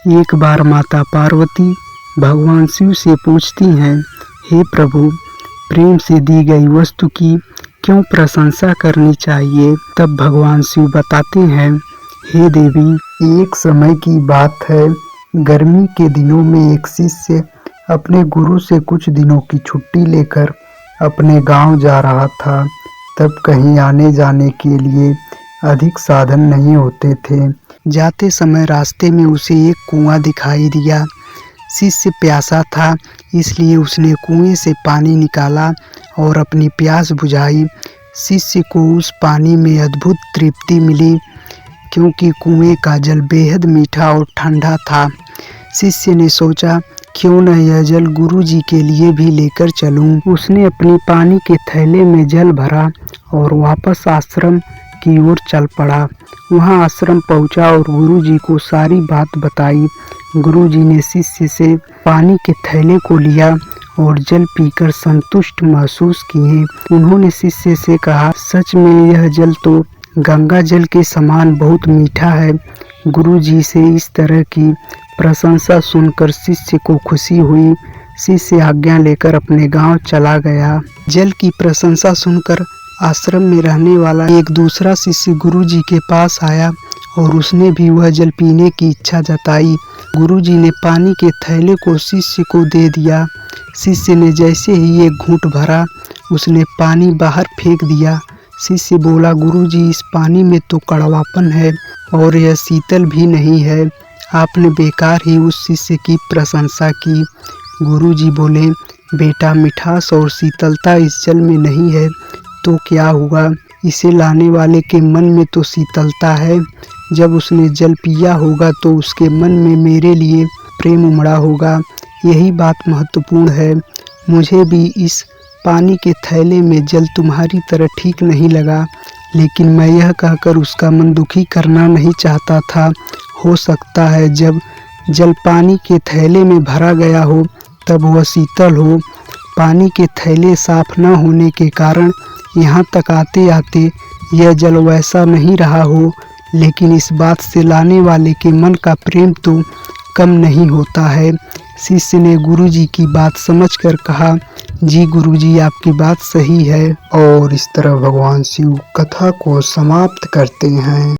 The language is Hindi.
एक बार माता पार्वती भगवान शिव से पूछती हैं, हे प्रभु, प्रेम से दी गई वस्तु की क्यों प्रशंसा करनी चाहिए। तब भगवान शिव बताते हैं, हे देवी, एक समय की बात है। गर्मी के दिनों में एक शिष्य अपने गुरु से कुछ दिनों की छुट्टी लेकर अपने गांव जा रहा था। तब कहीं आने जाने के लिए अधिक साधन नहीं होते थे। जाते समय रास्ते में उसे एक कुआं दिखाई दिया। शिष्य प्यासा था, इसलिए उसने कुएं से पानी निकाला और अपनी प्यास बुझाई। शिष्य को उस पानी में अद्भुत तृप्ति मिली, क्योंकि कुएं का जल बेहद मीठा और ठंडा था। शिष्य ने सोचा, क्यों न यह जल गुरुजी के लिए भी लेकर चलूं। उसने अपनी पानी के थैले में जल भरा और वापस आश्रम की ओर चल पड़ा। वहां आश्रम पहुंचा और गुरुजी को सारी बात बताई। गुरुजी ने शिष्य से पानी के थैले को लिया और जल पीकर संतुष्ट महसूस किए। उन्होंने शिष्य से कहा, सच में यह जल तो गंगा जल के समान बहुत मीठा है। गुरुजी से इस तरह की प्रशंसा सुनकर शिष्य को खुशी हुई। शिष्य आज्ञा लेकर अपने गांव चला गया। जल की प्रशंसा सुनकर आश्रम में रहने वाला एक दूसरा शिष्य गुरुजी के पास आया और उसने भी वह जल पीने की इच्छा जताई। गुरुजी ने पानी के थैले को शिष्य को दे दिया। शिष्य ने जैसे ही एक घूंट भरा, उसने पानी बाहर फेंक दिया। शिष्य बोला, गुरुजी, इस पानी में तो कड़वापन है और यह शीतल भी नहीं है। आपने बेकार ही उस शिष्य की प्रशंसा की। गुरुजी बोले, बेटा, मिठास और शीतलता इस जल में नहीं है तो क्या हुआ, इसे लाने वाले के मन में तो शीतलता है। जब उसने जल पिया होगा तो उसके मन में मेरे लिए प्रेम उमड़ा होगा। यही बात महत्वपूर्ण है। मुझे भी इस पानी के थैले में जल तुम्हारी तरह ठीक नहीं लगा, लेकिन मैं यह कहकर उसका मन दुखी करना नहीं चाहता था। हो सकता है जब जल पानी के थैले में भरा गया हो तब वह शीतल हो। पानी के थैले साफ न होने के कारण यहाँ तक आते आते यह जल वैसा नहीं रहा हो, लेकिन इस बात से लाने वाले के मन का प्रेम तो कम नहीं होता है। शिष्य ने गुरुजी की बात समझकर कहा, जी गुरुजी, आपकी बात सही है। और इस तरह भगवान शिव कथा को समाप्त करते हैं।